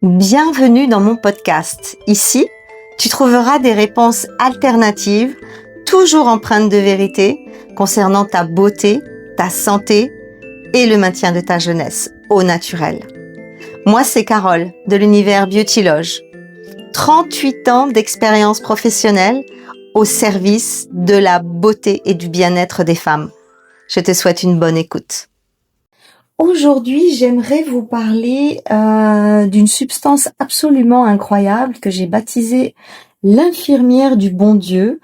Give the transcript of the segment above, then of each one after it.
Bienvenue dans mon podcast. Ici, tu trouveras des réponses alternatives, toujours empreintes de vérité, concernant ta beauté, ta santé et le maintien de ta jeunesse au naturel. Moi, c'est Carole de l'univers Beautyloge. 38 ans d'expérience professionnelle au service de la beauté et du bien-être des femmes. Je te souhaite une bonne écoute. Aujourd'hui, j'aimerais vous parler d'une substance absolument incroyable que j'ai baptisée l'infirmière du bon Dieu,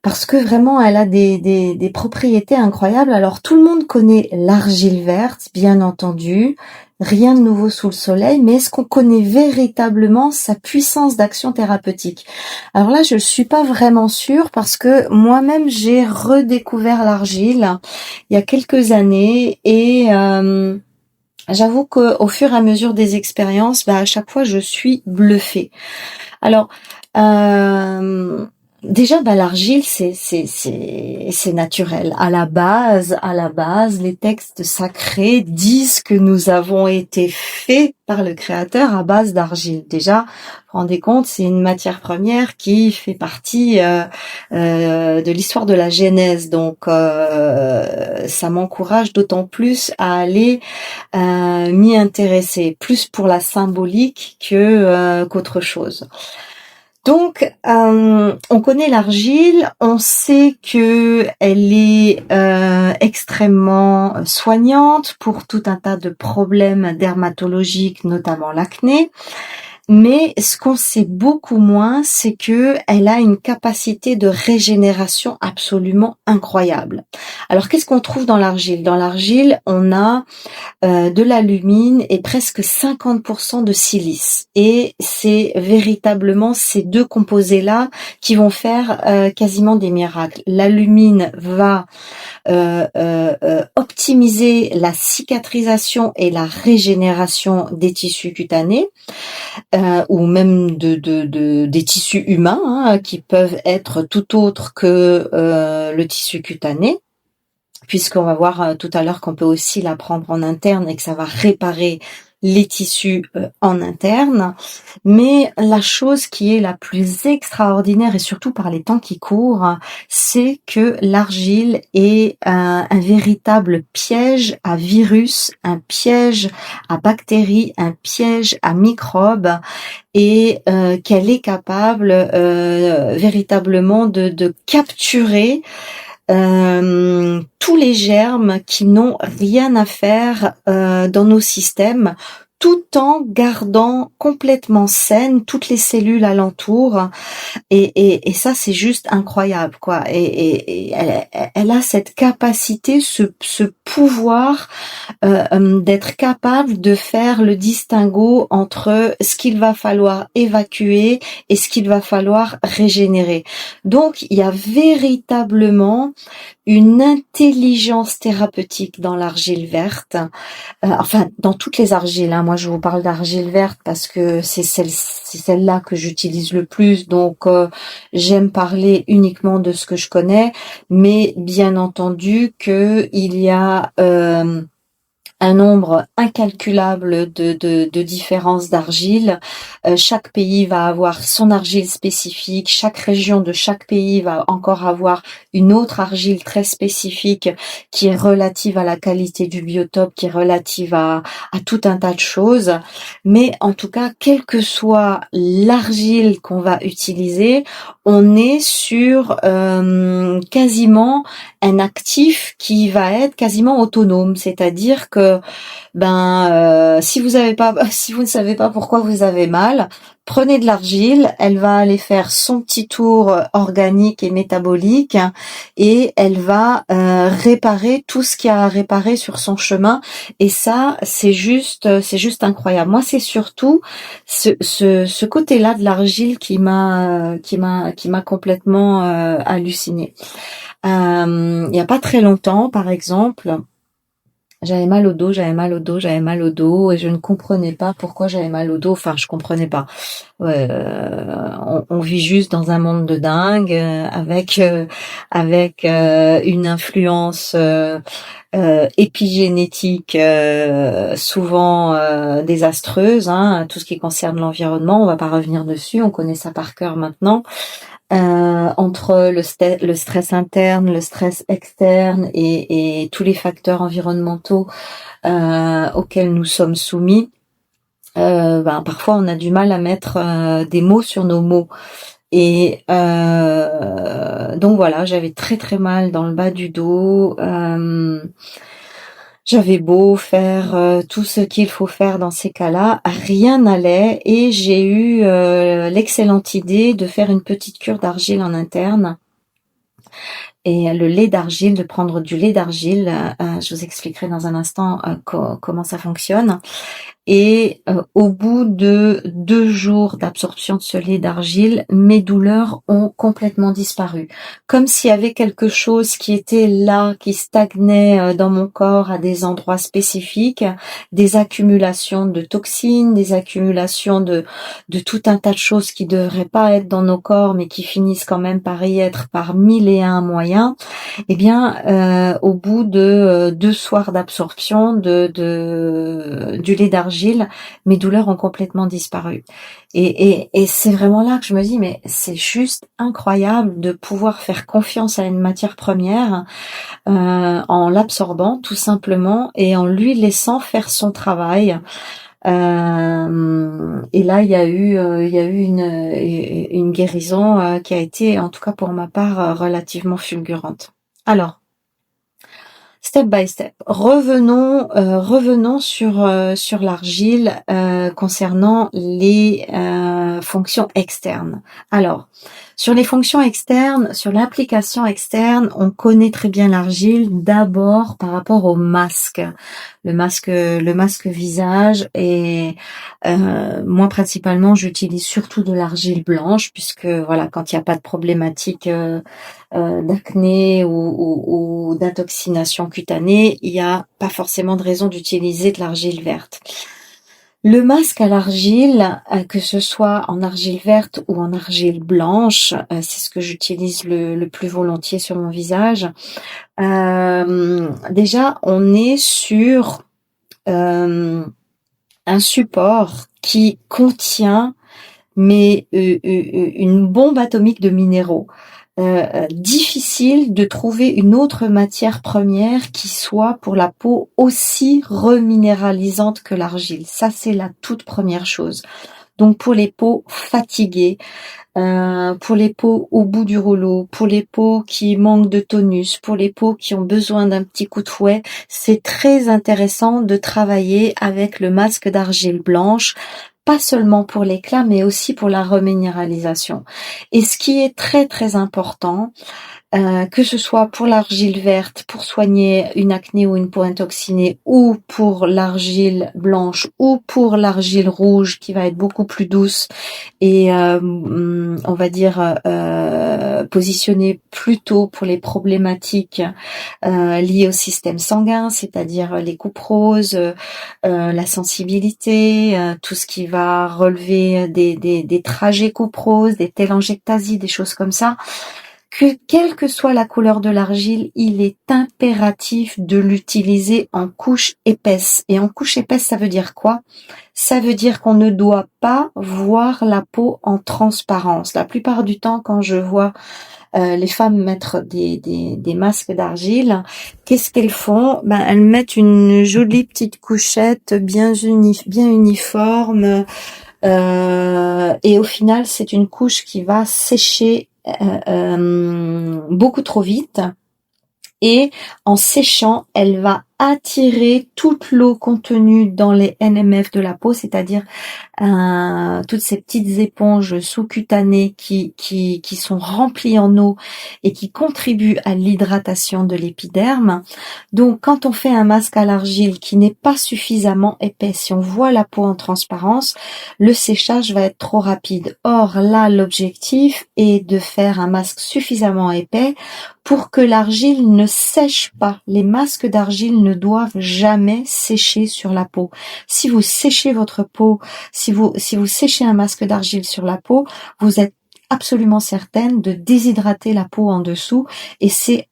parce que vraiment, elle a des propriétés incroyables. Alors, tout le monde connaît l'argile verte, bien entendu. Rien de nouveau sous le soleil, mais est-ce qu'on connaît véritablement sa puissance d'action thérapeutique? Alors là, je ne suis pas vraiment sûre parce que moi-même, j'ai redécouvert l'argile il y a quelques années et j'avoue qu'au fur et à mesure des expériences, à chaque fois, je suis bluffée. Alors, déjà, l'argile, c'est naturel. À la base, les textes sacrés disent que nous avons été faits par le Créateur à base d'argile. Déjà, vous vous rendez compte, c'est une matière première qui fait partie de l'histoire de la Genèse. Donc, ça m'encourage d'autant plus à aller m'y intéresser, plus pour la symbolique qu'autre chose. Donc, on connaît l'argile, on sait que elle est extrêmement soignante pour tout un tas de problèmes dermatologiques, notamment l'acné. Mais ce qu'on sait beaucoup moins, c'est que elle a une capacité de régénération absolument incroyable. Alors, qu'est-ce qu'on trouve dans l'argile? Dans l'argile, on a de l'alumine et presque 50% de silice. Et c'est véritablement ces deux composés-là qui vont faire quasiment des miracles. L'alumine va optimiser la cicatrisation et la régénération des tissus cutanés, ou même des tissus humains, qui peuvent être tout autres que le tissu cutané, puisqu'on va voir tout à l'heure qu'on peut aussi la prendre en interne et que ça va réparer les tissus en interne. Mais la chose qui est la plus extraordinaire, et surtout par les temps qui courent, c'est que l'argile est un véritable piège à virus, un piège à bactéries, un piège à microbes, et qu'elle est capable véritablement de capturer tous les germes qui n'ont rien à faire dans nos systèmes, tout en gardant complètement saines toutes les cellules alentour. Et ça, c'est juste incroyable, quoi. Et elle a cette capacité, ce pouvoir d'être capable de faire le distinguo entre ce qu'il va falloir évacuer et ce qu'il va falloir régénérer. Donc, il y a véritablement une intelligence thérapeutique dans l'argile verte, enfin dans toutes les argiles. Moi, je vous parle d'argile verte parce que c'est celle-là que j'utilise le plus. Donc, j'aime parler uniquement de ce que je connais, mais bien entendu que il y a un nombre incalculable de différences d'argile. Chaque pays va avoir son argile spécifique, chaque région de chaque pays va encore avoir une autre argile très spécifique qui est relative à la qualité du biotope, qui est relative à tout un tas de choses. Mais en tout cas, quelle que soit l'argile qu'on va utiliser, on est sur quasiment un actif qui va être quasiment autonome, c'est-à-dire que si vous ne savez pas pourquoi vous avez mal, prenez de l'argile, elle va aller faire son petit tour organique et métabolique et elle va réparer tout ce qu'il y a à réparer sur son chemin. Et ça, c'est juste incroyable. Moi, c'est surtout ce côté-là de l'argile qui m'a complètement hallucinée. Il y a pas très longtemps, par exemple, j'avais mal au dos, et je ne comprenais pas pourquoi j'avais mal au dos. Enfin, je comprenais pas. On vit juste dans un monde de dingue, avec une influence épigénétique souvent désastreuse, hein, tout ce qui concerne l'environnement. On va pas revenir dessus, on connaît ça par cœur maintenant. Entre le stress interne, le stress externe et tous les facteurs environnementaux auxquels nous sommes soumis, parfois on a du mal à mettre des mots sur nos mots. Et donc voilà, j'avais très très mal dans le bas du dos. J'avais beau faire tout ce qu'il faut faire dans ces cas-là, rien n'allait et j'ai eu l'excellente idée de faire une petite cure d'argile en interne. Et le lait d'argile, de prendre du lait d'argile, je vous expliquerai dans un instant comment ça fonctionne. Et au bout de 2 jours d'absorption de ce lait d'argile, mes douleurs ont complètement disparu. Comme s'il y avait quelque chose qui était là, qui stagnait dans mon corps à des endroits spécifiques, des accumulations de toxines, des accumulations de tout un tas de choses qui devraient pas être dans nos corps, mais qui finissent quand même par y être par 1001 moyens. Eh bien, au bout de 2 soirs d'absorption du lait d'argile, mes douleurs ont complètement disparu. Et c'est vraiment là que je me dis, mais c'est juste incroyable de pouvoir faire confiance à une matière première en l'absorbant tout simplement et en lui laissant faire son travail. Et là, il y a eu une guérison qui a été, en tout cas pour ma part, relativement fulgurante. Alors, step by step. Revenons sur l'argile concernant les fonctions externes. Alors, sur les fonctions externes, sur l'application externe, on connaît très bien l'argile d'abord par rapport au masque. Le masque visage et moi principalement j'utilise surtout de l'argile blanche puisque voilà, quand il n'y a pas de problématique d'acné ou d'intoxination cutanée, il n'y a pas forcément de raison d'utiliser de l'argile verte. Le masque à l'argile, que ce soit en argile verte ou en argile blanche, c'est ce que j'utilise le plus volontiers sur mon visage. Déjà, on est sur un support qui contient une bombe atomique de minéraux. Difficile de trouver une autre matière première qui soit pour la peau aussi reminéralisante que l'argile. Ça, c'est la toute première chose. Donc pour les peaux fatiguées, pour les peaux au bout du rouleau, pour les peaux qui manquent de tonus, pour les peaux qui ont besoin d'un petit coup de fouet, c'est très intéressant de travailler avec le masque d'argile blanche, pas seulement pour l'éclat, mais aussi pour la reminéralisation. Et ce qui est très très important, que ce soit pour l'argile verte, pour soigner une acné ou une peau intoxinée, ou pour l'argile blanche, ou pour l'argile rouge qui va être beaucoup plus douce et on va dire positionnée plutôt pour les problématiques liées au système sanguin, c'est-à-dire les coupes roses, la sensibilité, tout ce qui va relever des trajets coupes roses, des télangiectasies, des choses comme ça. Que quelle que soit la couleur de l'argile, il est impératif de l'utiliser en couche épaisse. Et en couche épaisse, ça veut dire quoi? Ça veut dire qu'on ne doit pas voir la peau en transparence. La plupart du temps, quand je vois les femmes mettre des masques d'argile, qu'est-ce qu'elles font? Elles mettent une jolie petite couchette bien uniforme. Et au final, c'est une couche qui va sécher beaucoup trop vite et en séchant, elle va attirer toute l'eau contenue dans les NMF de la peau, c'est-à-dire toutes ces petites éponges sous-cutanées qui sont remplies en eau et qui contribuent à l'hydratation de l'épiderme. Donc, quand on fait un masque à l'argile qui n'est pas suffisamment épais, si on voit la peau en transparence, le séchage va être trop rapide. Or, là, l'objectif est de faire un masque suffisamment épais pour que l'argile ne sèche pas. Les masques d'argile ne doivent jamais sécher sur la peau. Si vous séchez votre peau, si vous séchez un masque d'argile sur la peau, vous êtes absolument certaine de déshydrater la peau en dessous et c'est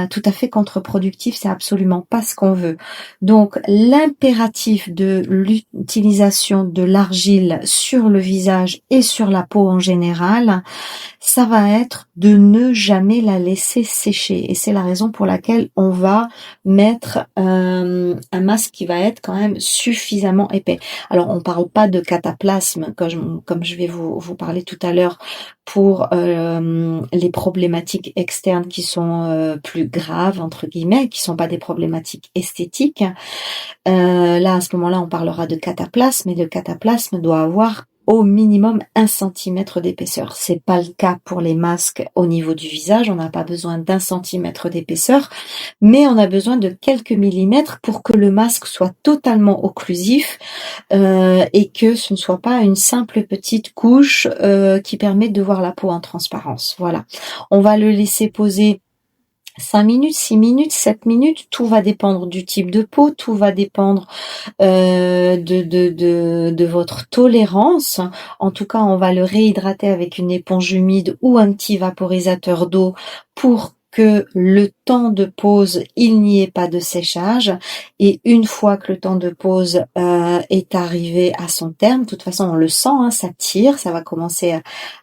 tout à fait contre-productif, c'est absolument pas ce qu'on veut. Donc l'impératif de l'utilisation de l'argile sur le visage et sur la peau en général, ça va être de ne jamais la laisser sécher. Et c'est la raison pour laquelle on va mettre un masque qui va être quand même suffisamment épais. Alors on parle pas de cataplasme, comme je vais vous parler tout à l'heure, pour les problématiques externes qui sont plus graves, entre guillemets, qui sont pas des problématiques esthétiques. Là, à ce moment-là, on parlera de cataplasme, et le cataplasme doit avoir au minimum 1 centimètre d'épaisseur. C'est pas le cas pour les masques au niveau du visage, on n'a pas besoin d'1 centimètre d'épaisseur, mais on a besoin de quelques millimètres pour que le masque soit totalement occlusif et que ce ne soit pas une simple petite couche qui permet de voir la peau en transparence. Voilà. On va le laisser poser 5 minutes, 6 minutes, 7 minutes, tout va dépendre du type de peau, tout va dépendre de votre tolérance. En tout cas, on va le réhydrater avec une éponge humide ou un petit vaporisateur d'eau pour que le temps de pause, il n'y ait pas de séchage. Et une fois que le temps de pause est arrivé à son terme, de toute façon on le sent, hein, ça tire, ça va commencer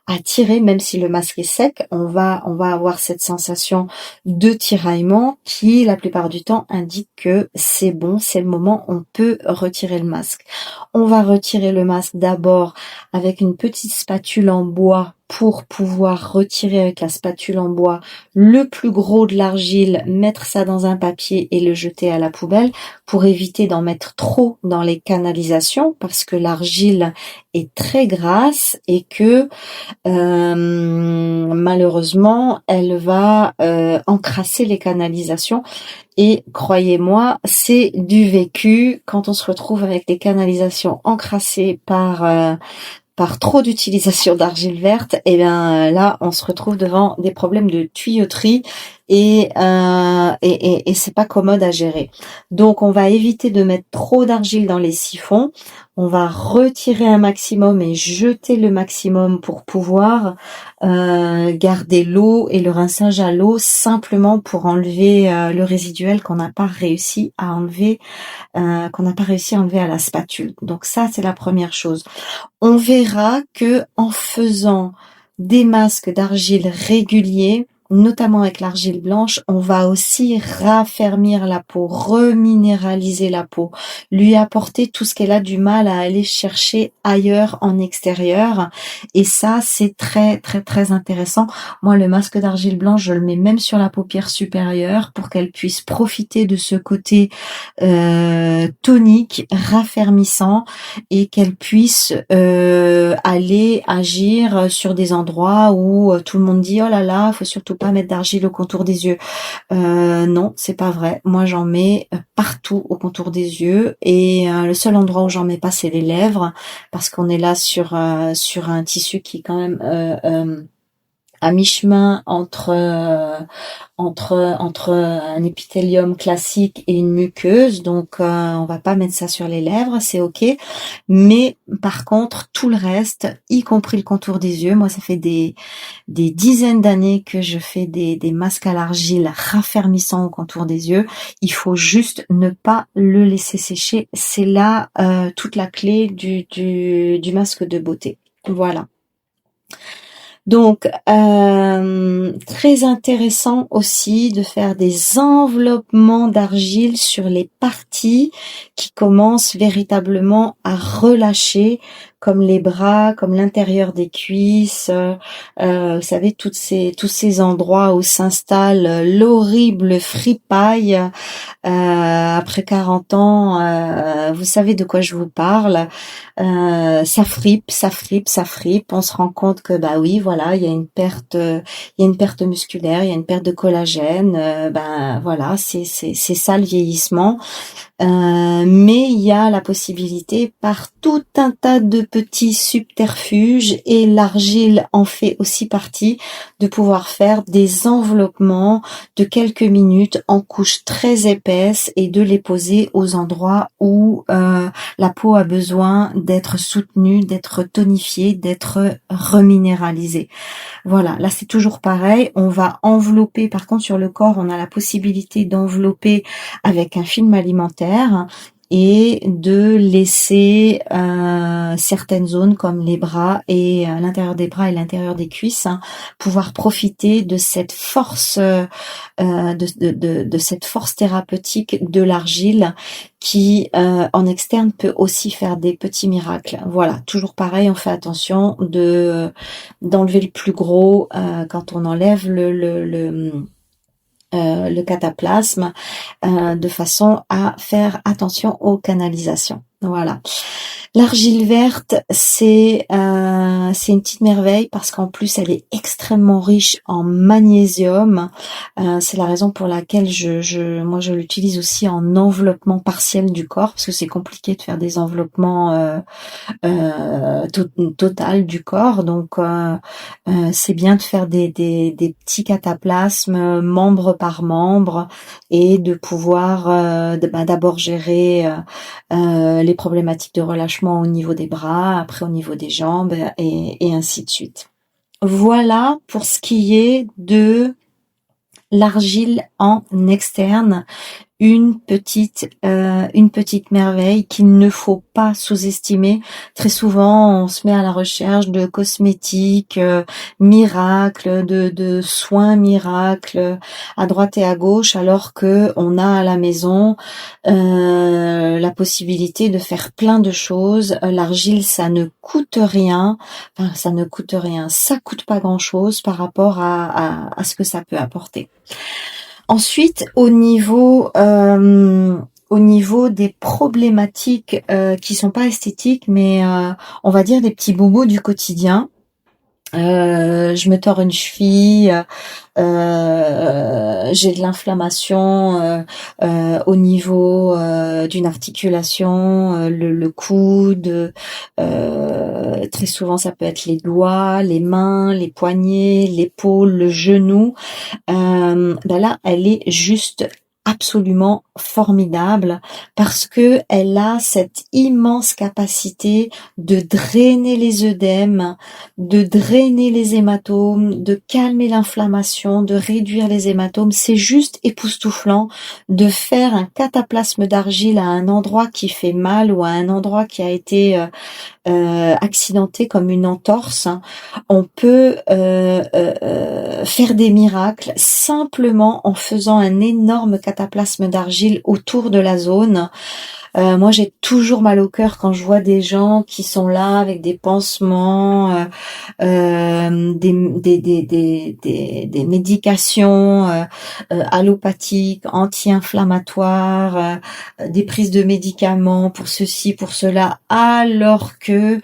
à tirer, même si le masque est sec, on va avoir cette sensation de tiraillement qui, la plupart du temps, indique que c'est bon, c'est le moment, on peut retirer le masque. On va retirer le masque d'abord avec une petite spatule en bois pour pouvoir retirer avec la spatule en bois le plus gros de l'argile, mettre ça dans un papier et le jeter à la poubelle pour éviter d'en mettre trop dans les canalisations parce que l'argile est très grasse et que malheureusement elle va encrasser les canalisations. Et croyez-moi, c'est du vécu quand on se retrouve avec des canalisations encrassées par trop d'utilisation d'argile verte, et bien là on se retrouve devant des problèmes de tuyauterie et c'est pas commode à gérer. Donc on va éviter de mettre trop d'argile dans les siphons, on va retirer un maximum et jeter le maximum pour pouvoir garder l'eau et le rinçage à l'eau simplement pour enlever le résiduel qu'on n'a pas réussi à enlever à la spatule. Donc ça c'est la première chose. On verra que en faisant des masques d'argile réguliers, notamment avec l'argile blanche, on va aussi raffermir la peau, reminéraliser la peau, lui apporter tout ce qu'elle a du mal à aller chercher ailleurs en extérieur. Et ça, c'est très très très intéressant. Moi, le masque d'argile blanche, je le mets même sur la paupière supérieure pour qu'elle puisse profiter de ce côté tonique, raffermissant, et qu'elle puisse aller agir sur des endroits où tout le monde dit oh là là, faut surtout pas mettre d'argile au contour des yeux. Non, c'est pas vrai. Moi, j'en mets partout au contour des yeux, et le seul endroit où j'en mets pas, c'est les lèvres, parce qu'on est là sur un tissu qui est quand même à mi-chemin entre un épithélium classique et une muqueuse, donc on va pas mettre ça sur les lèvres, c'est ok. Mais par contre, tout le reste, y compris le contour des yeux, moi ça fait des dizaines d'années que je fais des masques à l'argile raffermissants au contour des yeux. Il faut juste ne pas le laisser sécher. C'est là toute la clé du masque de beauté. Voilà. Donc, très intéressant aussi de faire des enveloppements d'argile sur les parties qui commencent véritablement à relâcher, comme les bras, comme l'intérieur des cuisses, vous savez, tous ces endroits où s'installe l'horrible fripaille après 40 ans. Vous savez de quoi je vous parle. Ça fripe, on se rend compte que bah oui, voilà, il y a une perte musculaire, il y a une perte de collagène, ben voilà, c'est ça le vieillissement. Mais il y a la possibilité par tout un tas de petits subterfuges, et l'argile en fait aussi partie, de pouvoir faire des enveloppements de quelques minutes en couches très épaisses et de les poser aux endroits où la peau a besoin d'être soutenue, d'être tonifiée, d'être reminéralisée. Voilà, là c'est toujours pareil, on va envelopper, par contre sur le corps on a la possibilité d'envelopper avec un film alimentaire et de laisser certaines zones comme les bras et l'intérieur des bras et l'intérieur des cuisses pouvoir profiter de cette force de cette force thérapeutique de l'argile qui en externe peut aussi faire des petits miracles. Voilà, toujours pareil, on fait attention d'enlever le plus gros quand on enlève le cataplasme, de façon à faire attention aux canalisations. Voilà. L'argile verte, c'est une petite merveille parce qu'en plus elle est extrêmement riche en magnésium. C'est la raison pour laquelle moi je l'utilise aussi en enveloppement partiel du corps, parce que c'est compliqué de faire des enveloppements total du corps. Donc c'est bien de faire des petits cataplasmes membre par membre et de pouvoir d'abord gérer les problématiques de relâchement au niveau des bras, après au niveau des jambes et ainsi de suite. Voilà pour ce qui est de l'argile en externe. Une petite merveille qu'il ne faut pas sous-estimer. Très souvent, on se met à la recherche de cosmétiques miracles, de soins miracles à droite et à gauche, alors que on a à la maison la possibilité de faire plein de choses. L'argile, ça ne coûte rien. Enfin, ça ne coûte rien. Ça coûte pas grand-chose par rapport à ce que ça peut apporter. Ensuite, au niveau des problématiques qui sont pas esthétiques, mais on va dire des petits bobos du quotidien. Je me tords une cheville, j'ai de l'inflammation au niveau d'une articulation, le coude, très souvent ça peut être les doigts, les mains, les poignets, l'épaule, le genou. Là, elle est juste absolument formidable parce que elle a cette immense capacité de drainer les œdèmes, de drainer les hématomes, de calmer l'inflammation, de réduire les hématomes. C'est juste époustouflant de faire un cataplasme d'argile à un endroit qui fait mal ou à un endroit qui a été accidenté comme une entorse. On peut faire des miracles simplement en faisant un énorme cataplasme d'argile autour de la zone. Moi, j'ai toujours mal au cœur quand je vois des gens qui sont là avec des pansements, des médications allopathiques, anti-inflammatoires, des prises de médicaments pour ceci, pour cela, alors que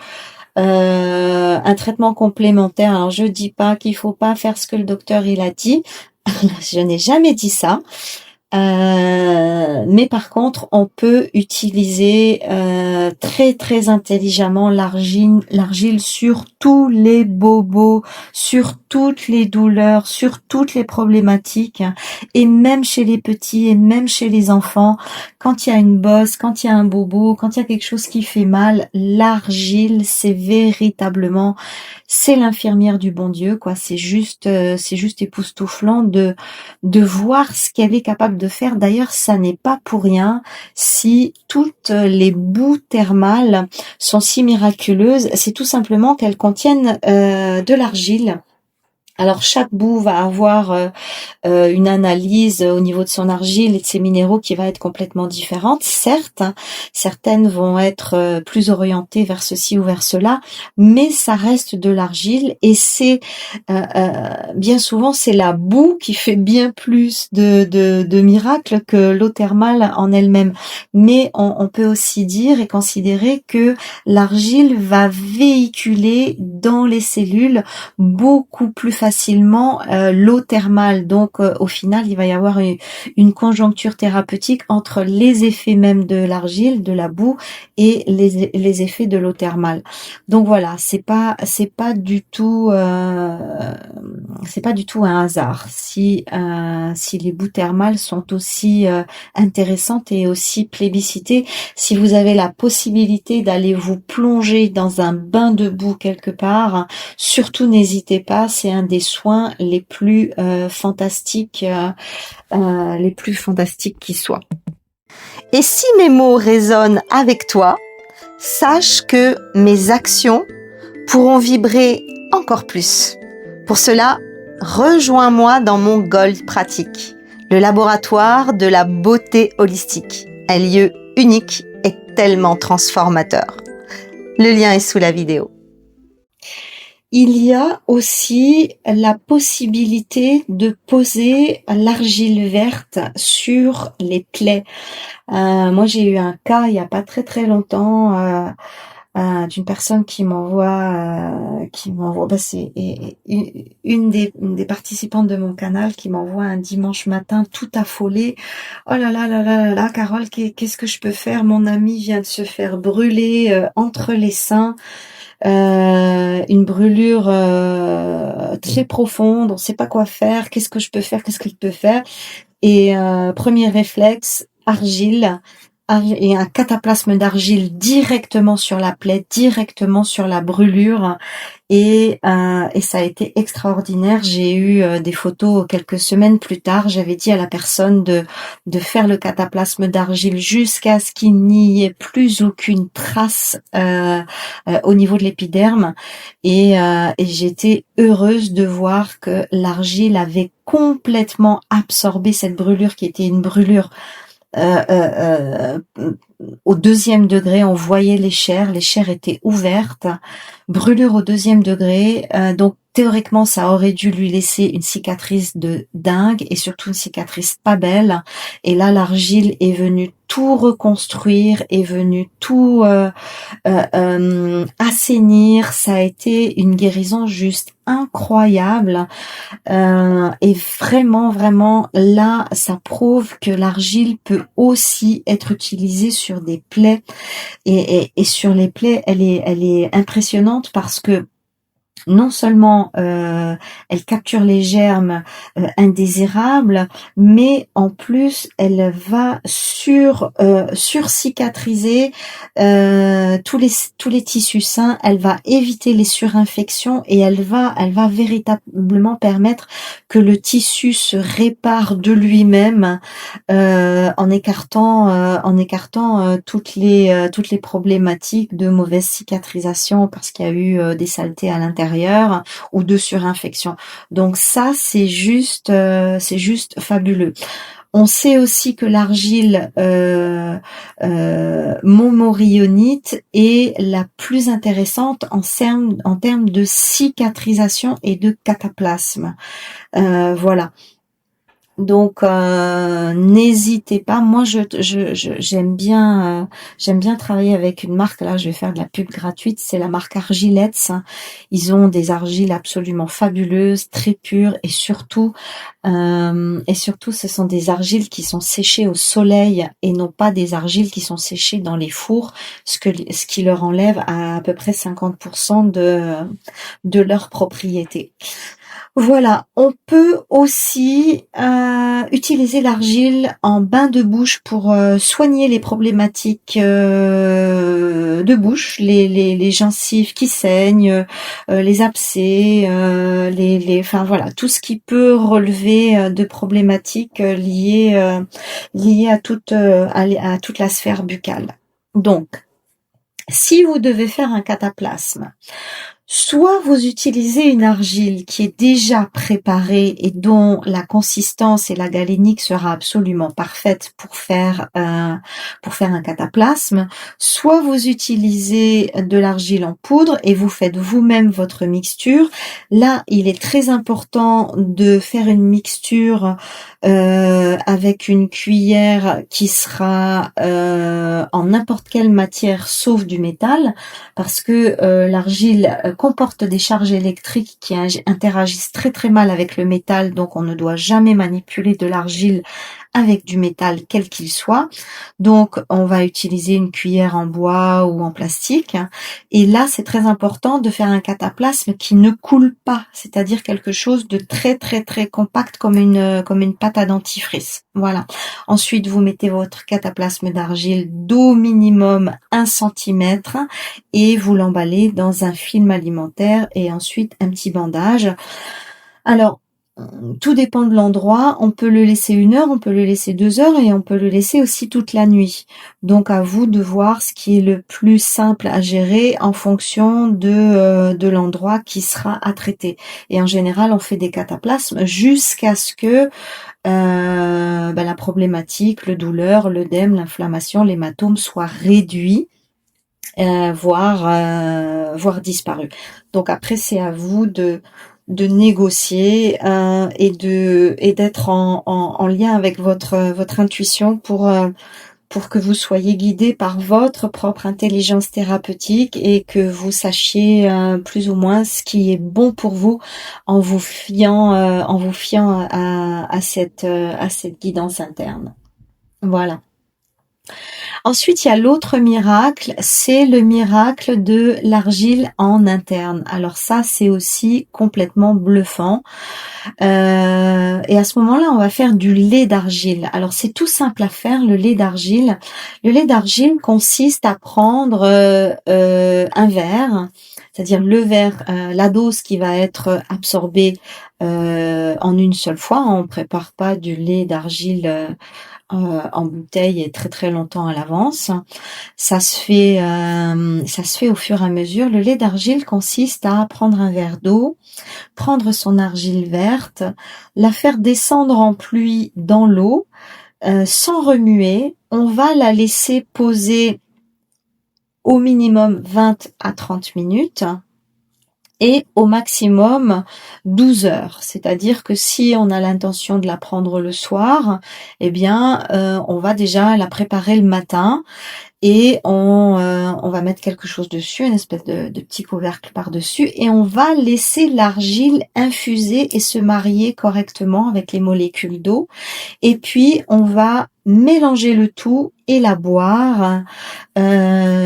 un traitement complémentaire. Alors, je dis pas qu'il faut pas faire ce que le docteur il a dit. Je n'ai jamais dit ça. Mais par contre, on peut utiliser très très intelligemment l'argile sur tous les bobos, sur toutes les douleurs, sur toutes les problématiques, et même chez les petits et même chez les enfants. Quand il y a une bosse, quand il y a un bobo, quand il y a quelque chose qui fait mal, l'argile, c'est véritablement, c'est l'infirmière du bon Dieu, quoi. C'est juste époustouflant de voir ce qu'elle est capable de faire. D'ailleurs, ça n'est pas pour rien si toutes les boues thermales sont si miraculeuses. C'est tout simplement qu'elles contiennent de l'argile. Alors chaque boue va avoir une analyse au niveau de son argile et de ses minéraux qui va être complètement différente. Certes, certaines vont être plus orientées vers ceci ou vers cela, mais ça reste de l'argile et c'est bien souvent c'est la boue qui fait bien plus de miracles que l'eau thermale en elle-même. Mais on peut aussi dire et considérer que l'argile va véhiculer dans les cellules beaucoup plus facilement l'eau thermale. Donc au final, il va y avoir une conjoncture thérapeutique entre les effets même de l'argile, de la boue et les effets de l'eau thermale. Donc voilà, c'est pas du tout un hasard si les boues thermales sont aussi intéressantes et aussi plébiscitées. Si vous avez la possibilité d'aller vous plonger dans un bain de boue quelque part, surtout n'hésitez pas, c'est un des soins les plus fantastiques qui soient. Et si mes mots résonnent avec toi, sache que mes actions pourront vibrer encore plus. Pour cela, rejoins-moi dans mon Gold Pratique, le laboratoire de la beauté holistique, un lieu unique et tellement transformateur. Le lien est sous la vidéo. Il y a aussi la possibilité de poser l'argile verte sur les plaies. Moi, j'ai eu un cas il y a pas très très longtemps d'une personne qui m'envoie, c'est une des participantes de mon canal qui m'envoie un dimanche matin tout affolée. Oh là là là là là, Carole, qu'est-ce que je peux faire? Mon ami vient de se faire brûler entre les seins. Une brûlure très profonde, on sait pas quoi faire, qu'est-ce que je peux faire, qu'est-ce qu'il peut faire? Et premier réflexe, argile, et un cataplasme d'argile directement sur la plaie, directement sur la brûlure, et ça a été extraordinaire. J'ai eu des photos quelques semaines plus tard. J'avais dit à la personne de faire le cataplasme d'argile jusqu'à ce qu'il n'y ait plus aucune trace au niveau de l'épiderme, et j'étais heureuse de voir que l'argile avait complètement absorbé cette brûlure qui était une brûlure au 2e degré. On voyait les chairs étaient ouvertes, brûlure au 2e degré, donc théoriquement ça aurait dû lui laisser une cicatrice de dingue et surtout une cicatrice pas belle, et là l'argile est venue tout reconstruire, est venue tout assainir. Ça a été une guérison juste incroyable. Et vraiment là, ça prouve que l'argile peut aussi être utilisée sur des plaies, et sur les plaies, elle est impressionnante parce que non seulement elle capture les germes indésirables, mais en plus elle va sur-cicatriser tous les tissus sains. Elle va éviter les surinfections et elle va véritablement permettre que le tissu se répare de lui-même en écartant toutes les problématiques de mauvaise cicatrisation parce qu'il y a eu des saletés à l'intérieur ou de surinfection. Donc ça, c'est juste fabuleux. On sait aussi que l'argile montmorillonite est la plus intéressante en termes de cicatrisation et de cataplasme. Voilà. Donc n'hésitez pas. Moi j'aime bien travailler avec une marque. Là je vais faire de la pub gratuite, c'est la marque Argilettes. Ils ont des argiles absolument fabuleuses, très pures, et surtout ce sont des argiles qui sont séchées au soleil et non pas des argiles qui sont séchées dans les fours, ce qui leur enlève à peu près 50% de leur propriété. Voilà, on peut aussi utiliser l'argile en bain de bouche pour soigner les problématiques de bouche, les gencives qui saignent, les abcès, enfin voilà, tout ce qui peut relever de problématiques liées à toute la sphère buccale. Donc, si vous devez faire un cataplasme, soit vous utilisez une argile qui est déjà préparée et dont la consistance et la galénique sera absolument parfaite pour faire un cataplasme, soit vous utilisez de l'argile en poudre et vous faites vous-même votre mixture. Là, il est très important de faire une mixture avec une cuillère qui sera en n'importe quelle matière sauf du métal, parce que l'argile comporte des charges électriques qui interagissent très très mal avec le métal, donc on ne doit jamais manipuler de l'argile avec du métal quel qu'il soit. Donc on va utiliser une cuillère en bois ou en plastique. Et là c'est très important de faire un cataplasme qui ne coule pas, c'est-à-dire quelque chose de très très très compact comme une pâte à dentifrice. Voilà. Ensuite vous mettez votre cataplasme d'argile d'au minimum 1 centimètre et vous l'emballez dans un film alimentaire et ensuite un petit bandage. Alors, tout dépend de l'endroit. On peut le laisser 1 heure, on peut le laisser 2 heures et on peut le laisser aussi toute la nuit. Donc à vous de voir ce qui est le plus simple à gérer en fonction de l'endroit qui sera à traiter. Et en général, on fait des cataplasmes jusqu'à ce que la problématique, le douleur, l'œdème, l'inflammation, l'hématome soient réduits. Voire disparu. Donc après c'est à vous de négocier et d'être en lien avec votre intuition pour que vous soyez guidé par votre propre intelligence thérapeutique et que vous sachiez plus ou moins ce qui est bon pour vous en vous fiant à cette guidance interne. Voilà. Ensuite, il y a l'autre miracle, c'est le miracle de l'argile en interne. Alors ça, c'est aussi complètement bluffant. Et à ce moment-là, on va faire du lait d'argile. Alors c'est tout simple à faire, le lait d'argile. Le lait d'argile consiste à prendre un verre, c'est-à-dire le verre, la dose qui va être absorbée en une seule fois. On prépare pas du lait d'argile en bouteille et très très longtemps à l'avance. Ça se fait au fur et à mesure. Le lait d'argile consiste à prendre un verre d'eau, prendre son argile verte, la faire descendre en pluie dans l'eau, sans remuer. On va la laisser poser au minimum 20 à 30 minutes. Et au maximum 12 heures. C'est-à-dire que si on a l'intention de la prendre le soir, eh bien, on va déjà la préparer le matin et on va mettre quelque chose dessus, une espèce de petit couvercle par-dessus, et on va laisser l'argile infuser et se marier correctement avec les molécules d'eau. Et puis, on va mélanger le tout et la boire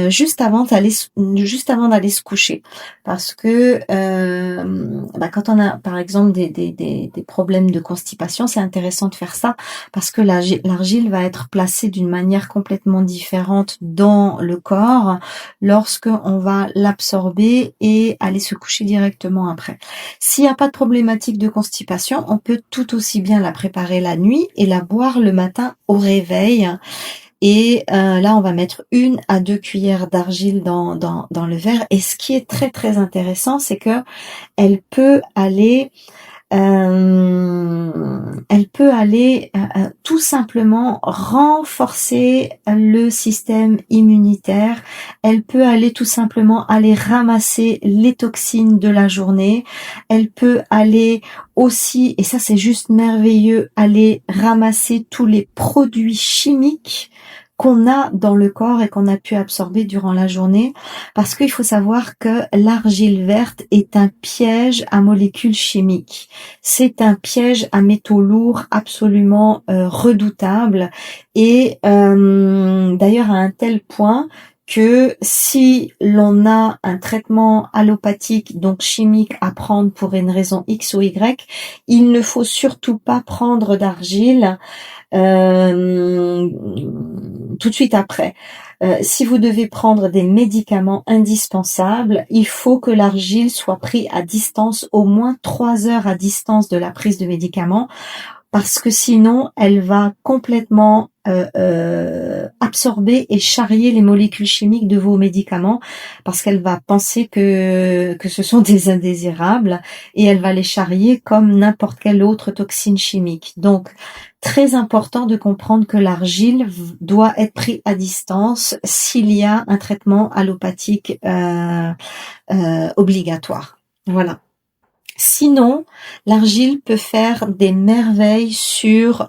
juste avant d'aller se coucher, parce que quand on a par exemple des problèmes de constipation, c'est intéressant de faire ça parce que l'argile va être placée d'une manière complètement différente dans le corps lorsque on va l'absorber et aller se coucher directement après. S'il n'y a pas de problématique de constipation, on peut tout aussi bien la préparer la nuit et la boire le matin au réveil. Et là, on va mettre 1 à 2 cuillères d'argile dans le verre. Et ce qui est très très intéressant, c'est que elle peut aller tout simplement renforcer le système immunitaire. Elle peut aller tout simplement aller ramasser les toxines de la journée. Elle peut aller aussi, et ça c'est juste merveilleux, aller ramasser tous les produits chimiques qu'on a dans le corps et qu'on a pu absorber durant la journée, parce qu'il faut savoir que l'argile verte est un piège à molécules chimiques. C'est un piège à métaux lourds absolument redoutable, et d'ailleurs à un tel point que si l'on a un traitement allopathique, donc chimique, à prendre pour une raison X ou Y, il ne faut surtout pas prendre d'argile tout de suite après. Si vous devez prendre des médicaments indispensables, il faut que l'argile soit prise à distance, au moins 3 heures à distance de la prise de médicaments, parce que sinon elle va complètement absorber et charrier les molécules chimiques de vos médicaments, parce qu'elle va penser que ce sont des indésirables et elle va les charrier comme n'importe quelle autre toxine chimique. Donc très important de comprendre que l'argile doit être pris à distance s'il y a un traitement allopathique obligatoire. Voilà. Sinon, l'argile peut faire des merveilles sur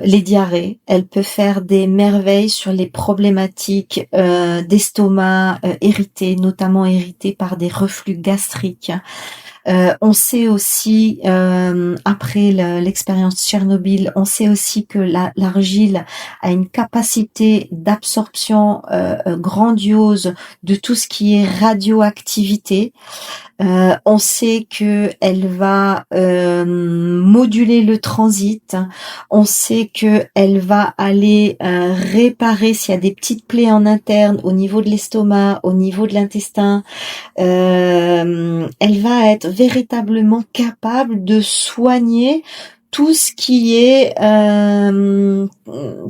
les diarrhées. Elle peut faire des merveilles sur les problématiques d'estomac irrité, notamment irrité par des reflux gastriques. On sait aussi, après l'expérience Tchernobyl, on sait aussi que l'argile a une capacité d'absorption grandiose de tout ce qui est radioactivité. On sait que elle va moduler le transit. On sait que elle va aller réparer s'il y a des petites plaies en interne au niveau de l'estomac, au niveau de l'intestin. Elle va être véritablement capable de soigner tout ce qui est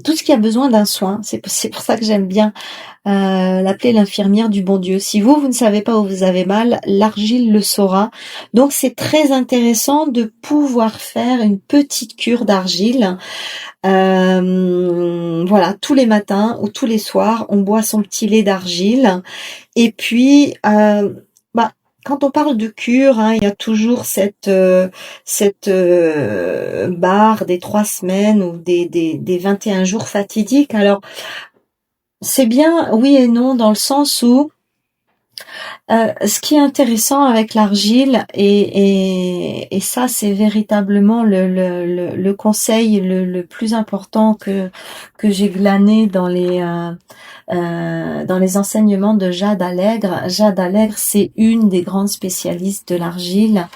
tout ce qui a besoin d'un soin. C'est pour ça que j'aime bien l'appeler l'infirmière du bon Dieu. Si vous ne savez pas où vous avez mal, l'argile le saura. Donc c'est très intéressant de pouvoir faire une petite cure d'argile. Voilà, tous les matins ou tous les soirs, on boit son petit lait d'argile. Et puis, quand on parle de cure, il y a toujours cette barre des 3 semaines ou des 21 jours fatidiques. Alors, c'est bien, oui et non, dans le sens où ce qui est intéressant avec l'argile, et ça c'est véritablement le conseil le plus important que j'ai glané dans les enseignements de Jade Allègre. Jade Allègre, c'est une des grandes spécialistes de l'argile.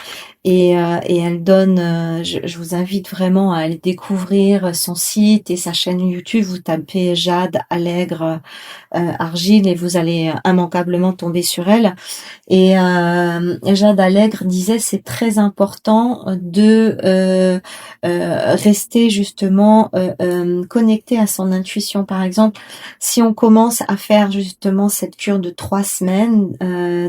Et elle donne, je vous invite vraiment à aller découvrir son site et sa chaîne YouTube. Vous tapez Jade Allègre Argile et vous allez immanquablement tomber sur elle. Et Jade Allègre disait c'est très important de rester justement connecté à son intuition. Par exemple, si on commence à faire justement cette cure de 3 semaines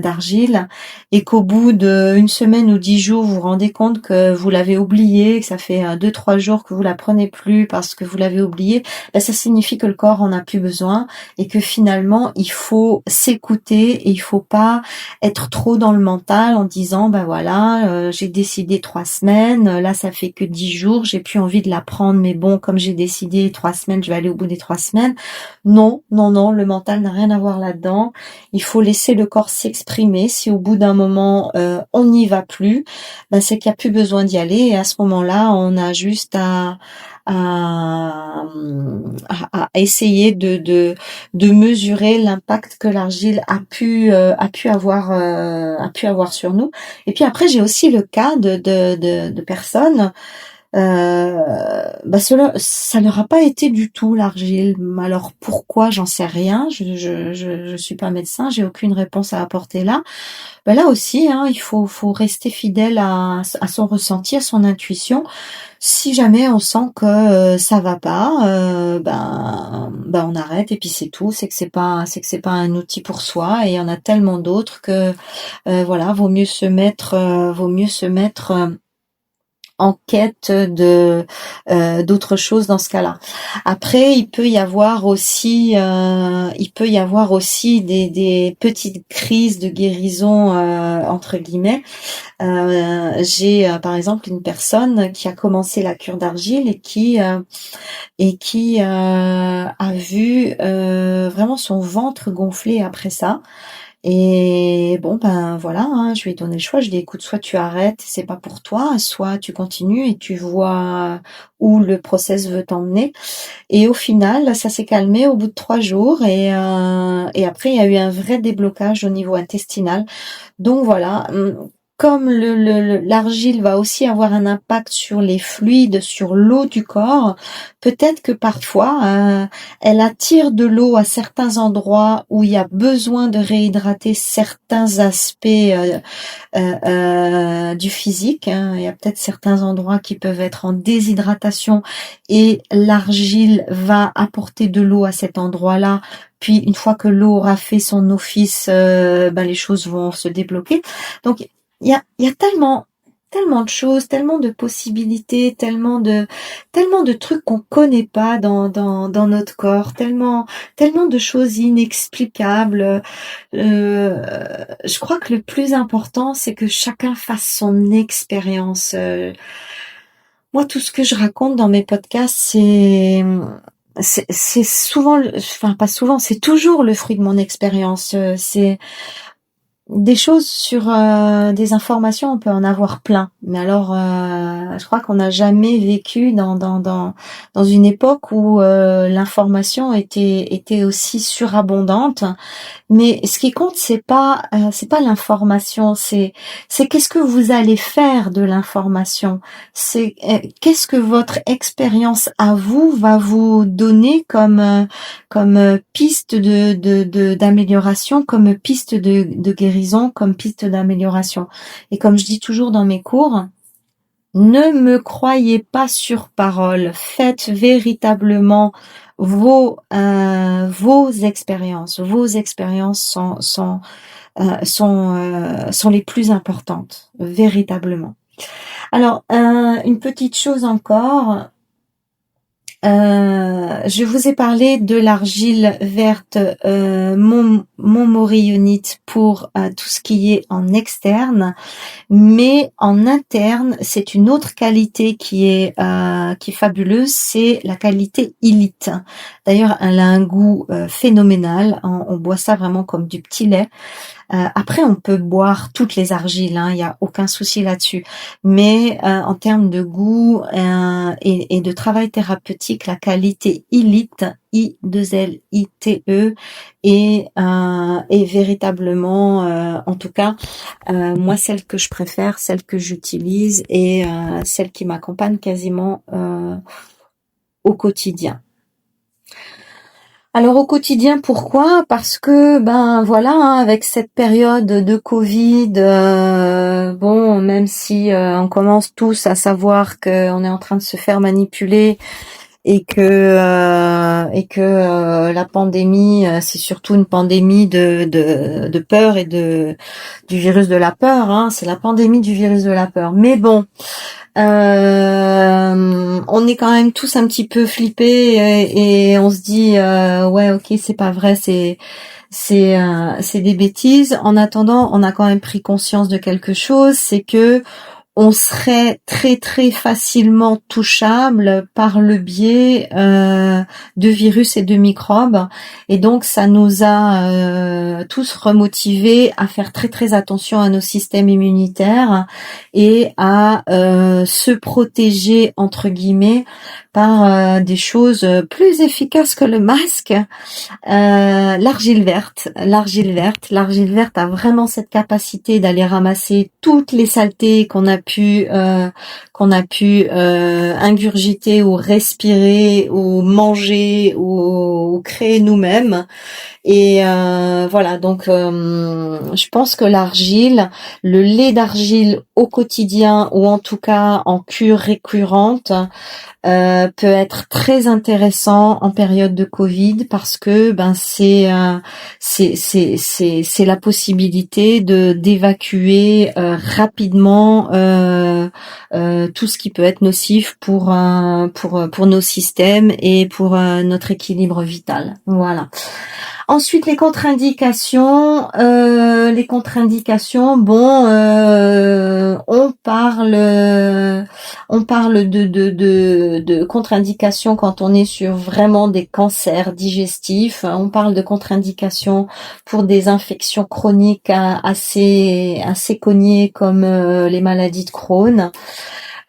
d'argile et qu'au bout d'1 semaine ou 10 jours vous vous rendez compte que vous l'avez oublié, que ça fait 2-3 jours que vous la prenez plus parce que vous l'avez oublié, ça signifie que le corps en a plus besoin et que finalement il faut s'écouter et il faut pas être trop dans le mental en disant voilà, j'ai décidé 3 semaines, là ça fait que 10 jours, j'ai plus envie de la prendre, mais bon, comme j'ai décidé 3 semaines, je vais aller au bout des 3 semaines. Non, le mental n'a rien à voir là-dedans. Il faut laisser le corps s'exprimer. Si au bout d'un moment on n'y va plus, c'est qu'il n'y a plus besoin d'y aller, et à ce moment-là on a juste à essayer de mesurer l'impact que l'argile a pu avoir sur nous. Et puis après j'ai aussi le cas de personnes ça leur a pas été du tout l'argile. Alors pourquoi, j'en sais rien, je suis pas médecin, j'ai aucune réponse à apporter là. Là aussi, il faut rester fidèle à son ressenti, à son intuition. Si jamais on sent que ça va pas, on arrête et puis c'est tout. C'est que c'est pas un outil pour soi, et il y en a tellement d'autres que vaut mieux se mettre en quête de d'autres choses dans ce cas-là. Après, il peut y avoir aussi des petites crises de guérison entre guillemets. J'ai par exemple une personne qui a commencé la cure d'argile et qui a vu vraiment son ventre gonfler après ça. Et voilà, je lui ai donné le choix. Je lui ai dit, écoute, soit tu arrêtes, c'est pas pour toi, soit tu continues et tu vois où le process veut t'emmener. Et au final, ça s'est calmé au bout de 3 jours, et après il y a eu un vrai déblocage au niveau intestinal. Donc voilà. Comme l'argile va aussi avoir un impact sur les fluides, sur l'eau du corps, peut-être que parfois elle attire de l'eau à certains endroits où il y a besoin de réhydrater certains aspects du physique. Il y a peut-être certains endroits qui peuvent être en déshydratation et l'argile va apporter de l'eau à cet endroit-là. Puis une fois que l'eau aura fait son office, les choses vont se débloquer. Donc il y a tellement de choses, tellement de possibilités, tellement de trucs qu'on connaît pas dans notre corps, tellement de choses inexplicables. Je je crois que le plus important, c'est que chacun fasse son expérience. Moi, tout ce que je raconte dans mes podcasts, c'est souvent, enfin pas souvent, c'est toujours le fruit de mon expérience. C'est des choses sur des informations, on peut en avoir plein. Mais alors, je crois qu'on n'a jamais vécu dans une époque où l'information était aussi surabondante. Mais ce qui compte, c'est pas l'information, c'est qu'est-ce que vous allez faire de l'information. C'est qu'est-ce que votre expérience à vous va vous donner comme piste d'amélioration, comme piste de guérison, comme piste d'amélioration. Et comme je dis toujours dans mes cours, ne me croyez pas sur parole. Faites véritablement vos expériences. Vos expériences sont les plus importantes, véritablement. Alors, une petite chose encore. Je vous ai parlé de l'argile verte montmorillonite pour tout ce qui est en externe, mais en interne, c'est une autre qualité qui est fabuleuse, c'est la qualité illite. D'ailleurs, elle a un goût phénoménal. On boit ça vraiment comme du petit lait. Après, on peut boire toutes les argiles, il y a aucun souci là-dessus. Mais en termes de goût et de travail thérapeutique, la qualité illite, I2LITE, est véritablement, en tout cas, moi celle que je préfère, celle que j'utilise et celle qui m'accompagne quasiment au quotidien. Alors au quotidien, pourquoi? Parce que voilà, avec cette période de Covid, bon, même si on commence tous à savoir qu'on est en train de se faire manipuler et que la pandémie, c'est surtout une pandémie de peur et du virus de la peur, c'est la pandémie du virus de la peur. Mais bon. On est quand même tous un petit peu flippés et on se dit ouais, ok, c'est pas vrai, c'est des bêtises. En attendant, on a quand même pris conscience de quelque chose, c'est que on serait très très facilement touchable par le biais de virus et de microbes, et donc ça nous a tous remotivés à faire très très attention à nos systèmes immunitaires et à se protéger entre guillemets par des choses plus efficaces que le masque. L'argile verte a vraiment cette capacité d'aller ramasser toutes les saletés qu'on a pu ingurgiter ou respirer ou manger ou créer nous-mêmes. Et voilà, donc je pense que l'argile, le lait d'argile au quotidien ou en tout cas en cure récurrente peut être très intéressant en période de Covid parce que c'est la possibilité d'évacuer rapidement tout ce qui peut être nocif pour nos systèmes et pour notre équilibre vital. Voilà. Ensuite, les contre-indications. Bon, on parle de contre-indications quand on est sur vraiment des cancers digestifs. On parle de contre-indications pour des infections chroniques assez cognées comme les maladies de Crohn.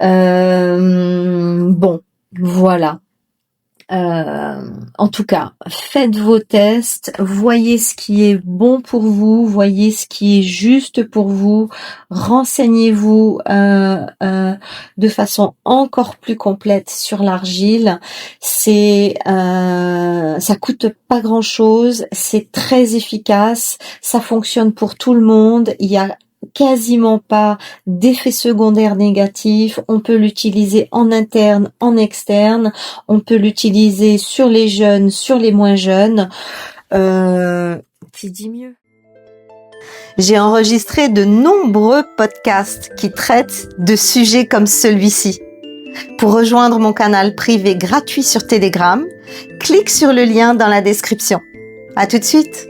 Bon, voilà. En tout cas, faites vos tests, voyez ce qui est bon pour vous, voyez ce qui est juste pour vous, renseignez-vous de façon encore plus complète sur l'argile. Ça coûte pas grand-chose, c'est très efficace, ça fonctionne pour tout le monde. Il y a quasiment pas d'effets secondaires négatifs. On peut l'utiliser en interne, en externe. On peut l'utiliser sur les jeunes, sur les moins jeunes. Qui dit mieux? J'ai enregistré de nombreux podcasts qui traitent de sujets comme celui-ci. Pour rejoindre mon canal privé gratuit sur Telegram, clique sur le lien dans la description. À tout de suite!